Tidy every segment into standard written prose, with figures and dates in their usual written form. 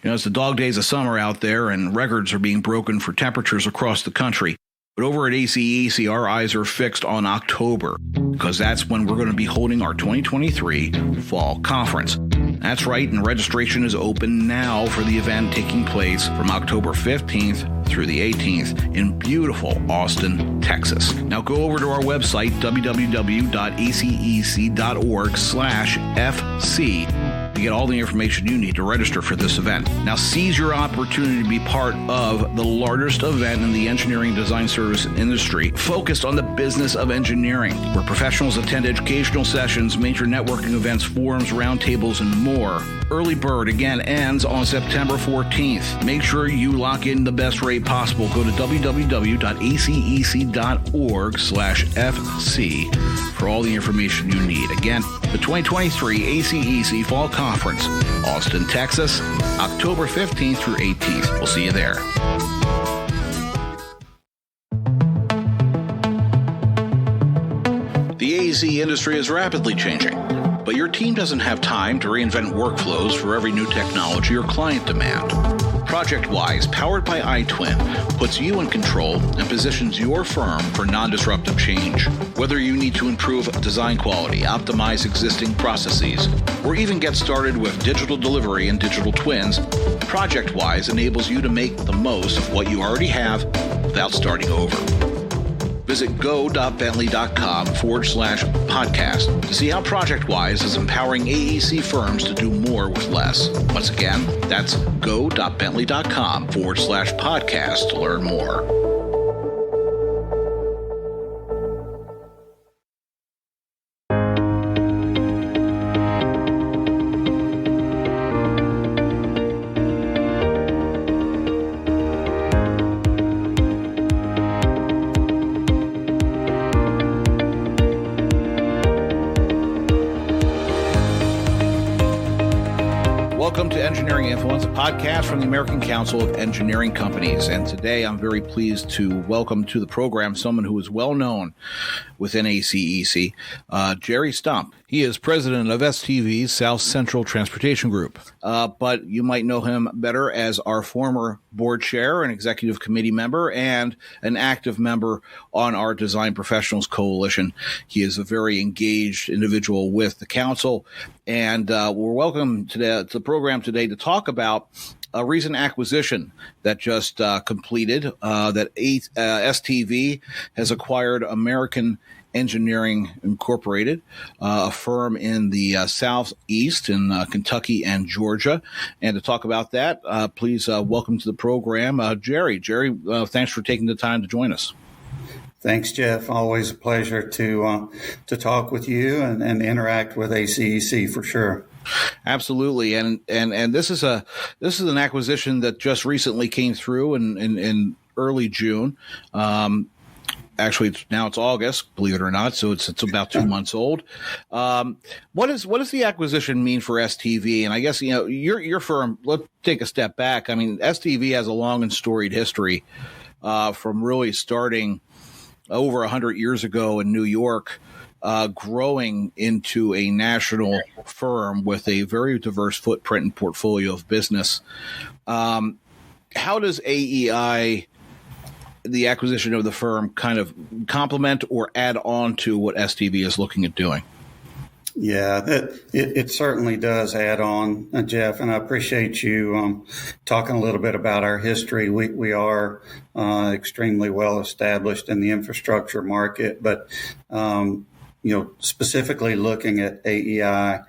It's the dog days of summer out there, and records are being broken for temperatures across the country. But over at ACEC, our eyes are fixed on October, because that's when we're going to be holding our 2023 Fall Conference. That's right, and registration is open now for the event taking place from October 15th through the 18th in beautiful Austin, Texas. Now go over to our website, www.acec.org/FC. to get all the information you need to register for this event. Now seize your opportunity to be part of the largest event in the engineering design service industry, focused on the business of engineering, where professionals attend educational sessions, major networking events, forums, roundtables, and more. Early bird again ends on September 14th. Make sure you lock in the best rate possible. Go to www.acec.org/FC for all the information you need. Again, the 2023 ACEC Fall Conference, Austin, Texas, October 15th through 18th. We'll see you there. The AEC industry is rapidly changing, but your team doesn't have time to reinvent workflows for every new technology or client demand. ProjectWise, powered by iTwin, puts you in control and positions your firm for non-disruptive change. Whether you need to improve design quality, optimize existing processes, or even get started with digital delivery and digital twins, ProjectWise enables you to make the most of what you already have without starting over. Visit go.bentley.com/podcast to see how ProjectWise is empowering AEC firms to do more with less. Once again, that's go.bentley.com/podcast to learn more. Welcome to Engineering Influence, a podcast from the American Council of Engineering Companies. And today I'm very pleased to welcome to the program someone who is well known within ACEC, Jerry Stump. He is president of STV's South Central Transportation Group, but you might know him better as our former board chair, an executive committee member, and an active member on our Design Professionals Coalition. He is a very engaged individual with the council, and we're welcome to the program today to talk about a recent acquisition that just completed, that STV has acquired American Engineering Incorporated, a firm in the southeast in Kentucky and Georgia. And to talk about that, please welcome to the program, Jerry. Jerry, thanks for taking the time to join us. Thanks, Jeff. Always a pleasure to talk with you and interact with ACEC for sure. Absolutely, and this is an acquisition that just recently came through in early June. Actually, it's August, believe it or not, so it's about 2 months old. What does the acquisition mean for STV? And I guess your firm. Let's take a step back. I mean, STV has a long and storied history from really starting over 100 years ago in New York, growing into a national firm with a very diverse footprint and portfolio of business. How does AEI, the acquisition of the firm, kind of complement or add on to what STV is looking at doing? Yeah, it certainly does add on, Jeff, and I appreciate you talking a little bit about our history. We are extremely well established in the infrastructure market, but specifically looking at AEI.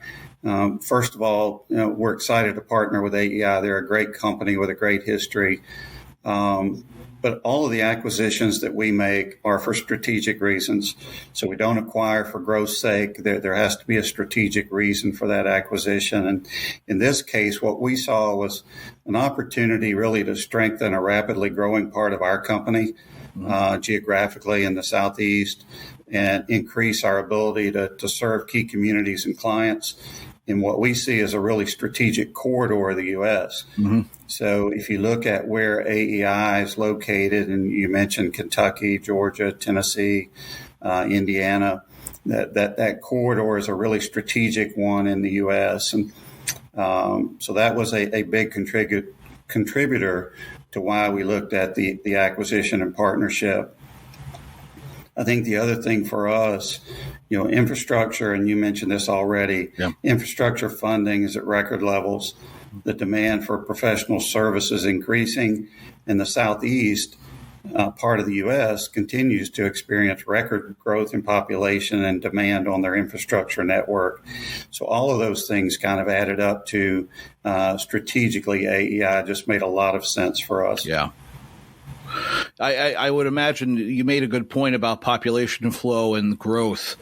First of all, we're excited to partner with AEI. They're a great company with a great history. But all of the acquisitions that we make are for strategic reasons. So we don't acquire for growth's sake. There has to be a strategic reason for that acquisition. And in this case, what we saw was an opportunity really to strengthen a rapidly growing part of our company, geographically in the Southeast, and increase our ability to serve key communities and clients in what we see as a really strategic corridor of the U.S. Mm-hmm. So if you look at where AEI is located, and you mentioned Kentucky, Georgia, Tennessee, Indiana, that corridor is a really strategic one in the U.S. And So that was a big contributor to why we looked at the acquisition and partnership. I think the other thing for us, infrastructure, and you mentioned this already, infrastructure funding is at record levels. The demand for professional services increasing, and the Southeast part of the U.S. continues to experience record growth in population and demand on their infrastructure network. So all of those things kind of added up to strategically AEI just made a lot of sense for us. Yeah. I would imagine you made a good point about population flow and growth,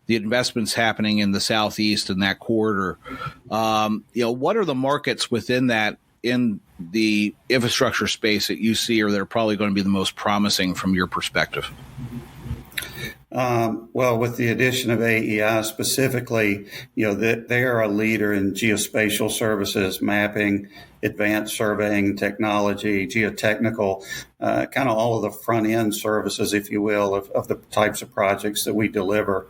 the investments happening in the Southeast and that corridor. What are the markets within that, in the infrastructure space, that you see are they're probably going to be the most promising from your perspective? Well, with the addition of AEI specifically, they are a leader in geospatial services, mapping, advanced surveying technology, geotechnical, kind of all of the front end services, if you will, of the types of projects that we deliver.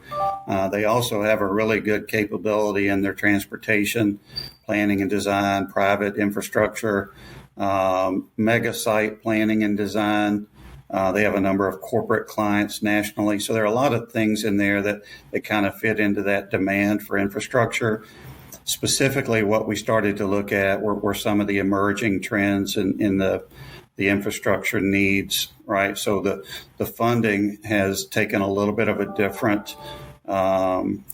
They also have a really good capability in their transportation, planning and design, private infrastructure, mega site planning and design. They have a number of corporate clients nationally. So there are a lot of things in there that kind of fit into that demand for infrastructure. Specifically, what we started to look at were some of the emerging trends in the infrastructure needs, right? So the funding has taken a little bit of a different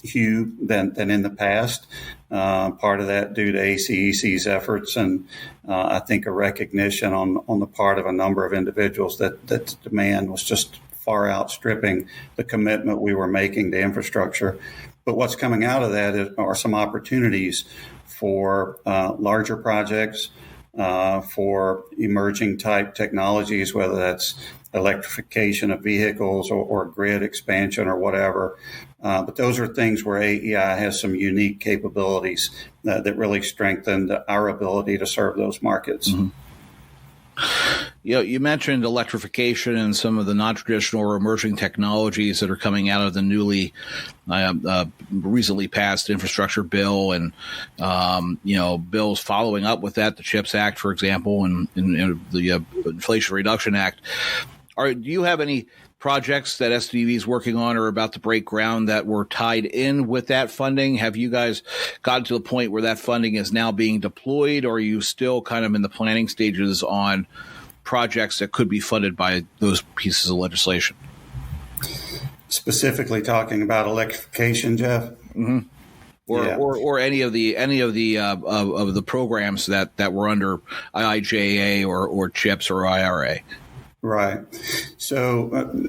hue than in the past. Part of that due to ACEC's efforts, and I think a recognition on the part of a number of individuals that the demand was just far outstripping the commitment we were making to infrastructure. But what's coming out of that are some opportunities for larger projects, for emerging type technologies, whether that's electrification of vehicles or grid expansion or whatever. But those are things where AEI has some unique capabilities that really strengthened our ability to serve those markets. Mm-hmm. You mentioned electrification and some of the non-traditional or emerging technologies that are coming out of the newly recently passed infrastructure bill, and bills following up with that, the CHIPS Act, for example, and the Inflation Reduction Act. Do you have any projects that STV is working on or about to break ground that were tied in with that funding? Have you guys gotten to the point where that funding is now being deployed, or are you still kind of in the planning stages on projects that could be funded by those pieces of legislation? Specifically talking about electrification, Jeff? Mm-hmm. Or any of the programs that were under IIJA or CHIPS or IRA. Right. So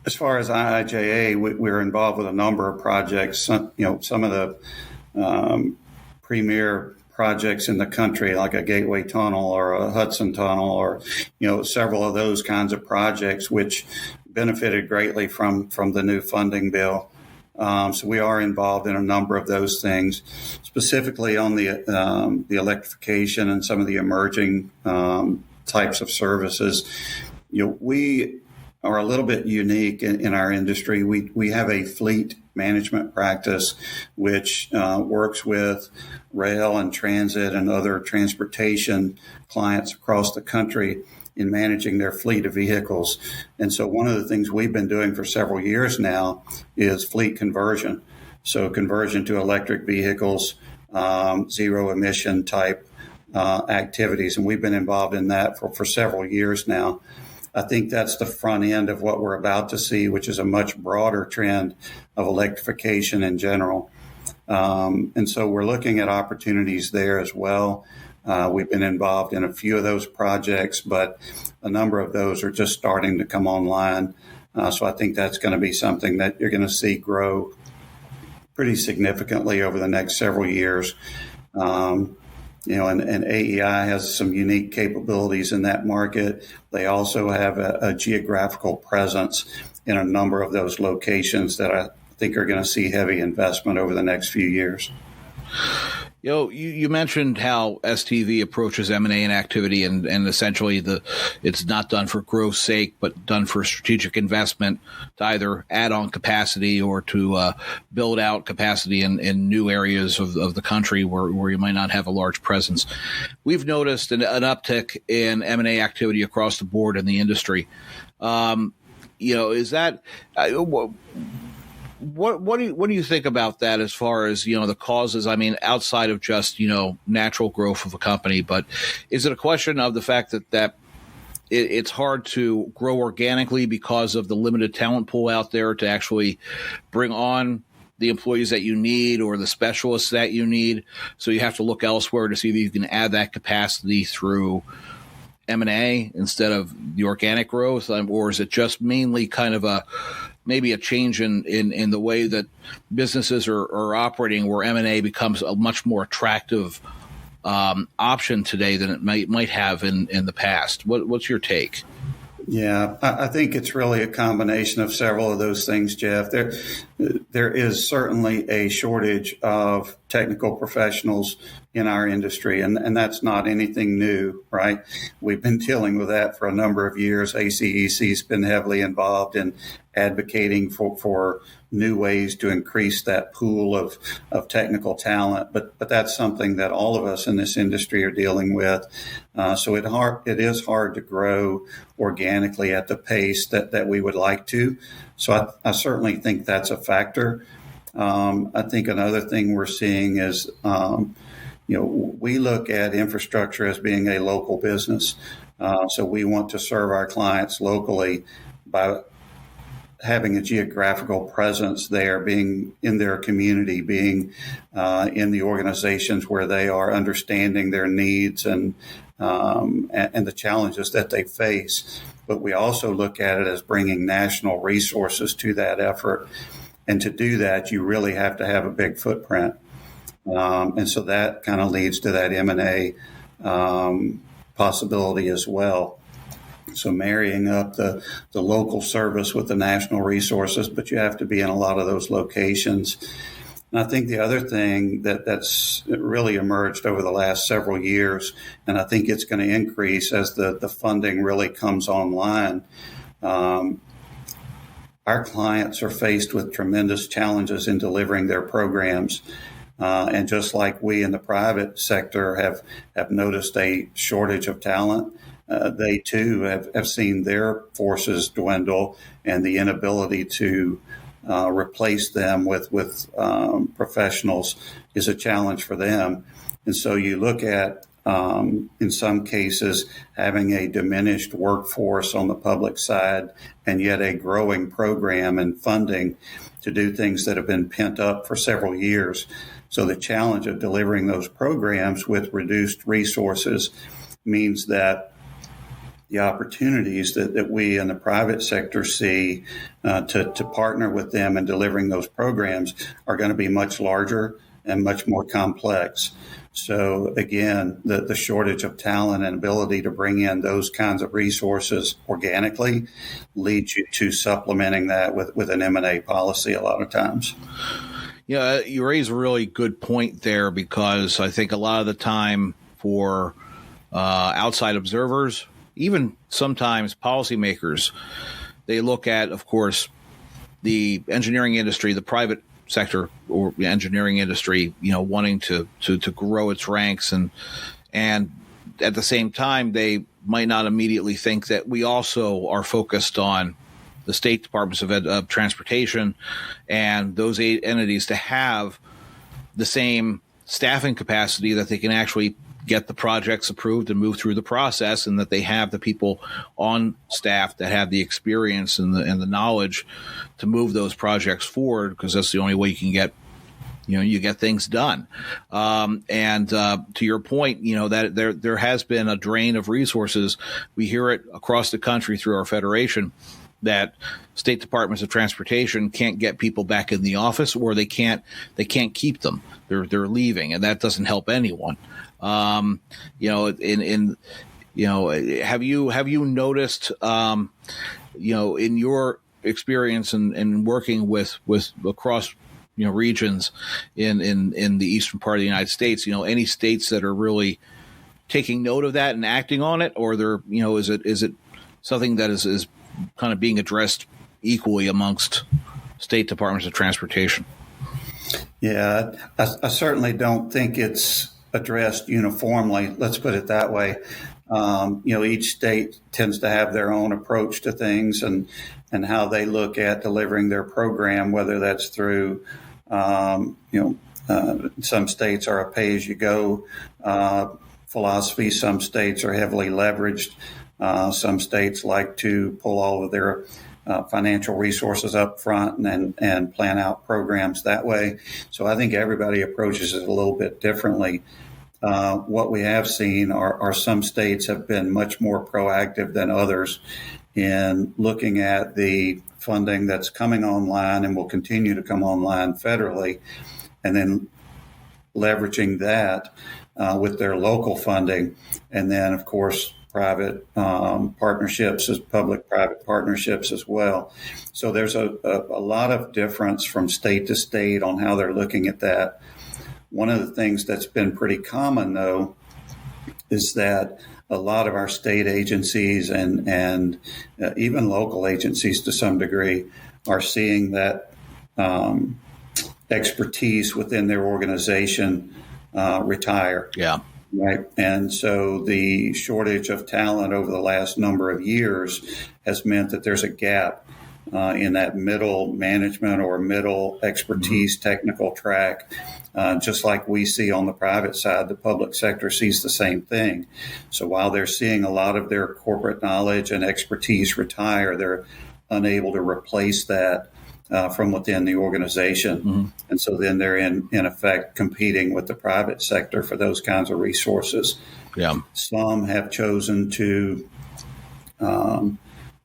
as far as IIJA, we're involved with a number of projects. Some of the premier projects in the country, like a Gateway Tunnel or a Hudson Tunnel, or several of those kinds of projects, which benefited greatly from the new funding bill. So we are involved in a number of those things, specifically on the electrification and some of the emerging types of services. We are a little bit unique in our industry. We have a fleet management practice which works with rail and transit and other transportation clients across the country in managing their fleet of vehicles. And so one of the things we've been doing for several years now is fleet conversion. So conversion to electric vehicles, zero emission type activities. And we've been involved in that for several years now. I think that's the front end of what we're about to see, which is a much broader trend of electrification in general. And so we're looking at opportunities there as well. We've been involved in a few of those projects, but a number of those are just starting to come online. So I think that's going to be something that you're going to see grow pretty significantly over the next several years. And AEI has some unique capabilities in that market. They also have a geographical presence in a number of those locations that I think are going to see heavy investment over the next few years. You mentioned how STV approaches M&A and activity, and essentially it's not done for growth's sake, but done for strategic investment to either add on capacity or to build out capacity in new areas of the country where you might not have a large presence. We've noticed an uptick in M&A activity across the board in the industry. Is that what do you think about that as far as, the causes? I mean, outside of just, natural growth of a company, but is it a question of the fact that it's hard to grow organically because of the limited talent pool out there to actually bring on the employees that you need or the specialists that you need? So you have to look elsewhere to see if you can add that capacity through M&A instead of the organic growth, or is it just mainly kind of maybe a change in the way that businesses are operating, where M&A becomes a much more attractive option today than it might have in the past? What's your take? Yeah, I think it's really a combination of several of those things, Jeff. There is certainly a shortage of technical professionals in our industry, and that's not anything new, right? We've been dealing with that for a number of years. ACEC's been heavily involved in advocating for new ways to increase that pool of technical talent. But that's something that all of us in this industry are dealing with. So it is hard to grow organically at the pace that we would like to. So I certainly think that's a factor. I think another thing we're seeing is, we look at infrastructure as being a local business. So we want to serve our clients locally by having a geographical presence there, being in their community, being in the organizations where they are, understanding their needs and the challenges that they face. But we also look at it as bringing national resources to that effort. And to do that, you really have to have a big footprint. And so that kind of leads to that M&A possibility as well. So marrying up the local service with the national resources, but you have to be in a lot of those locations. And I think the other thing that's really emerged over the last several years, and I think it's going to increase as the funding really comes online, our clients are faced with tremendous challenges in delivering their programs. And just like we in the private sector have noticed a shortage of talent, they too have seen their forces dwindle, and the inability to replace them with professionals is a challenge for them. And so you look at, in some cases, having a diminished workforce on the public side, and yet a growing program and funding to do things that have been pent up for several years. So the challenge of delivering those programs with reduced resources means that the opportunities that we in the private sector see to partner with them in delivering those programs are going to be much larger and much more complex. So again, the shortage of talent and ability to bring in those kinds of resources organically leads you to supplementing that with an M&A policy a lot of times. Yeah, you raise a really good point there, because I think a lot of the time for outside observers, even sometimes policymakers, they look at, of course, the engineering industry, the private sector or the engineering industry, wanting to grow its ranks, and at the same time, they might not immediately think that we also are focused on the state departments of transportation and those eight entities to have the same staffing capacity that they can actually get the projects approved and move through the process, and that they have the people on staff that have the experience and the knowledge to move those projects forward, because that's the only way you can get, you get things done. And to your point, that there has been a drain of resources. We hear it across the country through our federation, that state departments of transportation can't get people back in the office, or they can't keep them. They're leaving, and that doesn't help anyone. Have you noticed, in your experience in working with across regions in the eastern part of the United States. Any states that are really taking note of that and acting on it, or is it something that is kind of being addressed equally amongst state departments of transportation? Yeah, I certainly don't think it's addressed uniformly. Let's put it that way. Each state tends to have their own approach to things and how they look at delivering their program, whether that's through, some states are a pay-as-you-go philosophy. Some states are heavily leveraged. Some states like to pull all of their financial resources up front and plan out programs that way. So I think everybody approaches it a little bit differently. What we have seen are some states have been much more proactive than others in looking at the funding that's coming online and will continue to come online federally, and then leveraging that with their local funding. And then, of course, private partnerships, as public-private partnerships as well. So there's a lot of difference from state to state on how they're looking at that. One of the things that's been pretty common, though, is that a lot of our state agencies and even local agencies to some degree are seeing that expertise within their organization retire. Yeah. Right. And so the shortage of talent over the last number of years has meant that there's a gap in that middle management or middle expertise technical track. Just like we see on the private side, the public sector sees the same thing. So while they're seeing a lot of their corporate knowledge and expertise retire, they're unable to replace that from within the organization. Mm-hmm. And so then they're in effect competing with the private sector for those kinds of resources. Yeah. Some have chosen to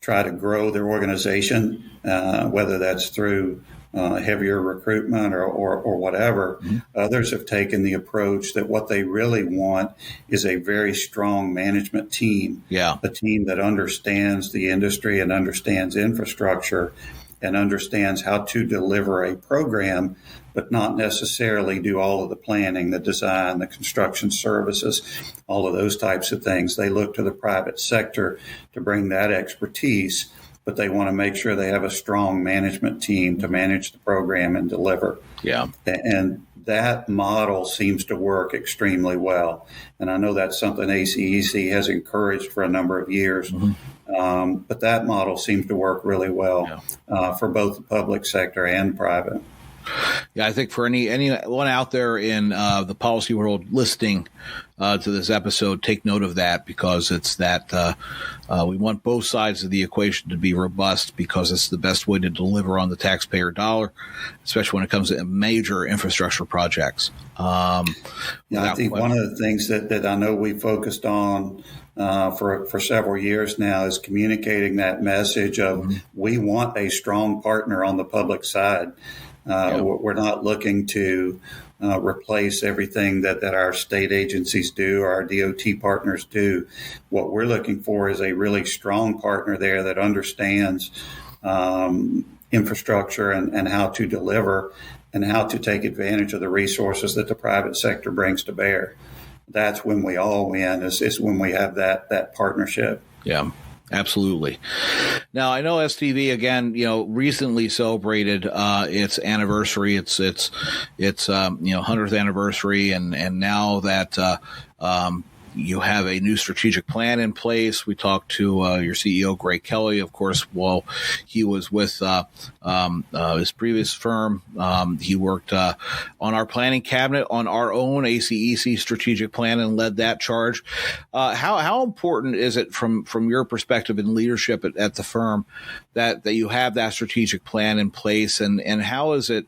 try to grow their organization, whether that's through heavier recruitment or whatever. Mm-hmm. Others have taken the approach that what they really want is a very strong management team, a team that understands the industry and understands infrastructure and understands how to deliver a program, but not necessarily do all of the planning, the design, the construction services, all of those types of things. They look to the private sector to bring that expertise, but they want to make sure they have a strong management team to manage the program and deliver. Yeah. And that model seems to work extremely well. And I know that's something ACEC has encouraged for a number of years. Mm-hmm. But that model seems to work really well for both the public sector and private. Yeah, I think for anyone out there in the policy world listening to this episode, take note of that, because it's that we want both sides of the equation to be robust, because it's the best way to deliver on the taxpayer dollar, especially when it comes to major infrastructure projects. I think one of the things that I know we focused on for several years now is communicating that message of we want a strong partner on the public side. We're not looking to replace everything that our state agencies do or our DOT partners do. What we're looking for is a really strong partner there that understands infrastructure and how to deliver and how to take advantage of the resources that the private sector brings to bear. That's when we all win, is when we have that partnership. Yeah. Absolutely. Now, I know STV again, recently celebrated its anniversary, its 100th anniversary, and now that you have a new strategic plan in place. We talked to your CEO, Greg Kelly, of course, while he was with his previous firm. He worked on our planning cabinet on our own ACEC strategic plan and led that charge. How important is it from your perspective in leadership at the firm that you have that strategic plan in place, and how is it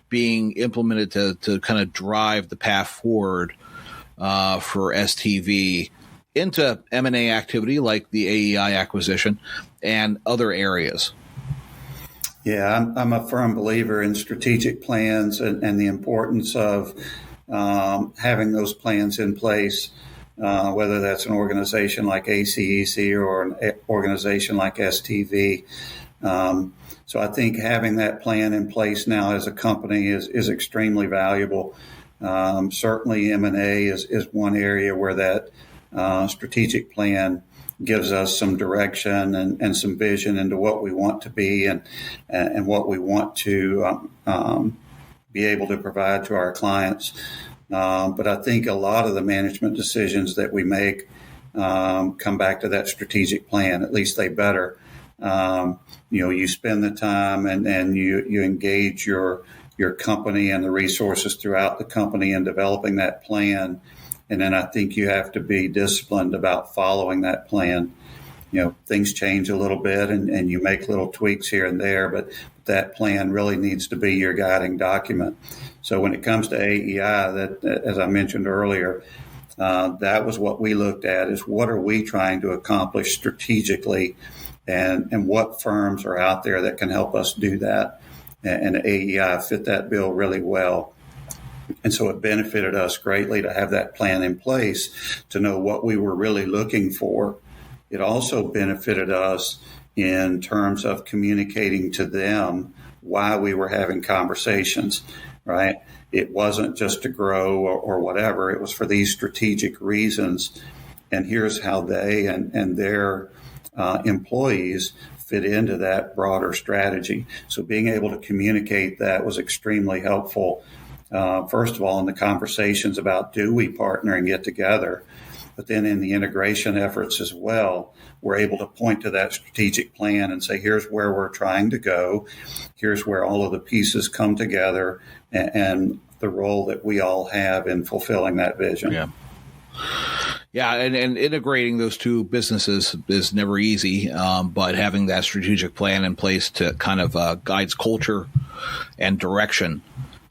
being implemented to kind of drive the path forward for STV into M&A activity like the AEI acquisition and other areas? Yeah, I'm a firm believer in strategic plans and the importance of having those plans in place, whether that's an organization like ACEC or an organization like STV. So I think having that plan in place now as a company is extremely valuable. Certainly M&A is one area where that strategic plan gives us some direction and some vision into what we want to be and what we want to be able to provide to our clients. But I think a lot of the management decisions that we make come back to that strategic plan. At least they better. You spend the time and you engage your company and the resources throughout the company in developing that plan. And then I think you have to be disciplined about following that plan. Things change a little bit and you make little tweaks here and there, but that plan really needs to be your guiding document. So when it comes to AEI, that, as I mentioned earlier, that was what we looked at, is what are we trying to accomplish strategically, and what firms are out there that can help us do that. And AEI fit that bill really well. And so it benefited us greatly to have that plan in place, to know what we were really looking for. It also benefited us in terms of communicating to them why we were having conversations, right? It wasn't just to grow or whatever. It was for these strategic reasons. And here's how they and their employees fit into that broader strategy. So being able to communicate that was extremely helpful. First of all, in the conversations about, do we partner and get together? But then in the integration efforts as well, we're able to point to that strategic plan and say, here's where we're trying to go. Here's where all of the pieces come together and the role that we all have in fulfilling that vision. Yeah. Yeah, and integrating those two businesses is never easy, but having that strategic plan in place to kind of guides culture and direction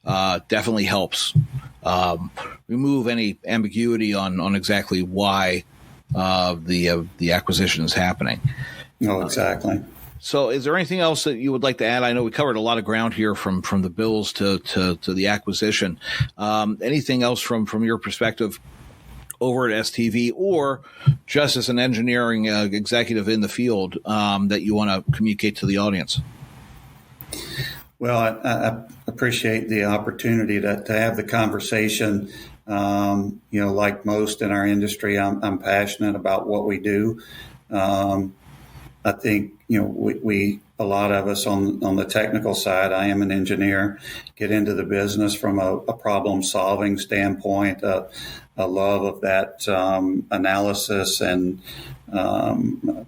definitely helps remove any ambiguity on exactly why the acquisition is happening. No, exactly. So is there anything else that you would like to add? I know we covered a lot of ground here from the bills to the acquisition. Anything else from your perspective over at STV, or just as an engineering executive in the field that you want to communicate to the audience? Well, I appreciate the opportunity to have the conversation. Like most in our industry, I'm passionate about what we do. I think, we a lot of us on the technical side, I am an engineer, get into the business from a problem solving standpoint, a love of that analysis and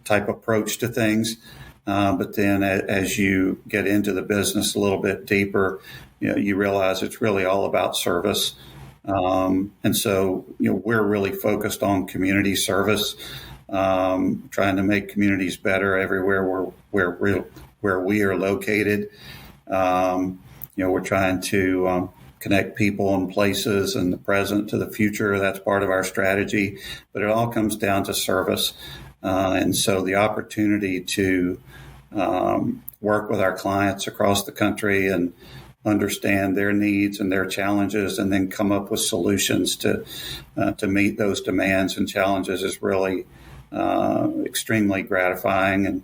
type approach to things. But then as you get into the business a little bit deeper, you realize it's really all about service. And so, we're really focused on community service, trying to make communities better everywhere where we are located. We're trying to connect people and places and the present to the future. That's part of our strategy, but it all comes down to service. And so the opportunity to work with our clients across the country and understand their needs and their challenges, and then come up with solutions to meet those demands and challenges is really extremely gratifying. And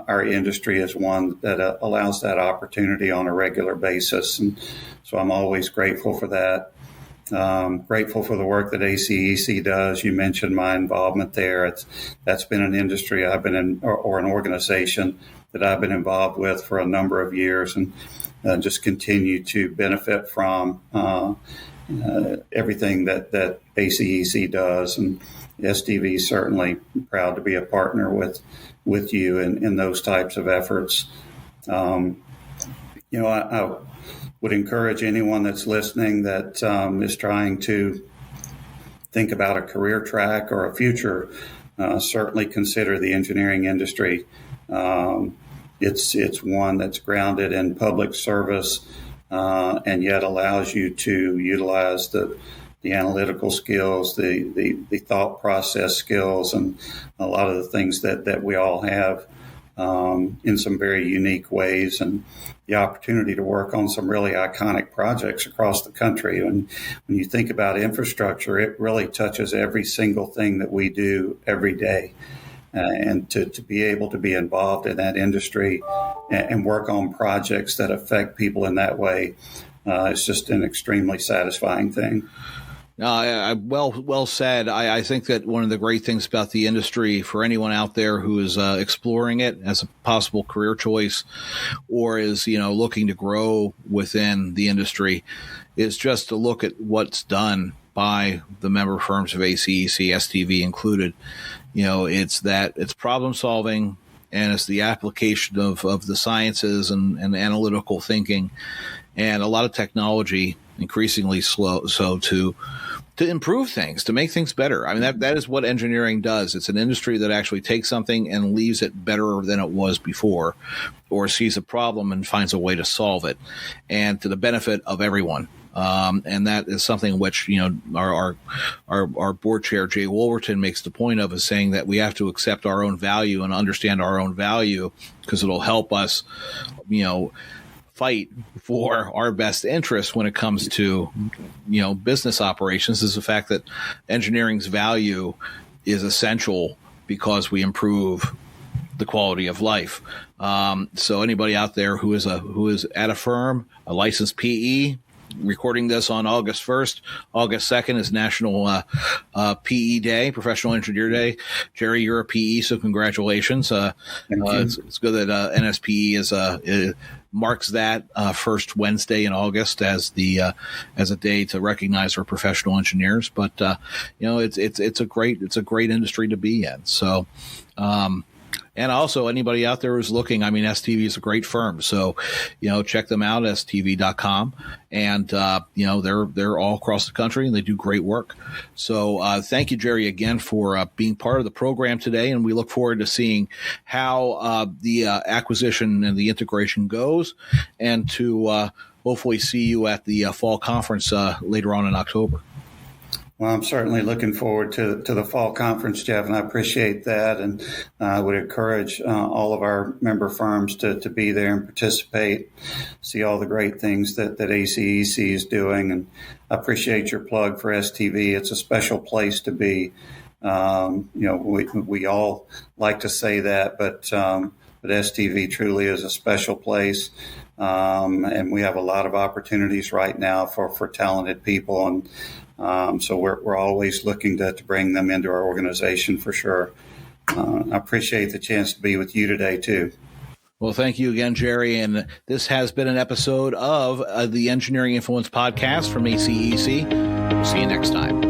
our industry is one that allows that opportunity on a regular basis. And so I'm always grateful for that. Grateful for the work that ACEC does. You mentioned my involvement there. That's been an industry I've been in, or an organization that I've been involved with for a number of years, and just continue to benefit from everything that ACEC does. And STV is certainly proud to be a partner with you in those types of efforts. I would encourage anyone that's listening that is trying to think about a career track or a future, certainly consider the engineering industry. It's one that's grounded in public service and yet allows you to utilize the analytical skills, the thought process skills, and a lot of the things that we all have in some very unique ways, and the opportunity to work on some really iconic projects across the country. And when you think about infrastructure, it really touches every single thing that we do every day. and to be able to be involved in that industry and work on projects that affect people in that way is just an extremely satisfying thing. Well said. I think that one of the great things about the industry for anyone out there who is exploring it as a possible career choice or is, looking to grow within the industry is just to look at what's done by the member firms of ACEC, STV included. It's problem solving and it's the application of the sciences and analytical thinking and a lot of technology, increasingly so to improve things, to make things better. I mean, that is what engineering does. It's an industry that actually takes something and leaves it better than it was before, or sees a problem and finds a way to solve it, and to the benefit of everyone. And that is something which, our board chair, Jay Wolverton, makes the point of, is saying that we have to accept our own value and understand our own value, because it'll help us, fight for our best interests when it comes to, business operations, is the fact that engineering's value is essential because we improve the quality of life. So anybody out there who is at a firm, a licensed PE, recording this on August 1st. August 2nd is National PE Day, Professional Engineer Day. Jerry, you're a PE, so congratulations. It's good that NSPE marks that first Wednesday in August as a day to recognize our professional engineers. But it's a great industry to be in. So. And also, anybody out there who's looking, STV is a great firm. So, check them out, stv.com. And, they're all across the country and they do great work. So, thank you, Jerry, again for being part of the program today. And we look forward to seeing how the acquisition and the integration goes, and to hopefully see you at the fall conference later on in October. Well, I'm certainly looking forward to the fall conference, Jeff, and I appreciate that. And I would encourage all of our member firms to be there and participate, see all the great things that ACEC is doing. And I appreciate your plug for STV. It's a special place to be. We all like to say that, but STV truly is a special place. And we have a lot of opportunities right now for talented people. And so we're always looking to bring them into our organization for sure. I appreciate the chance to be with you today, too. Well, thank you again, Jerry. And this has been an episode of the Engineering Influence podcast from ACEC. We'll see you next time.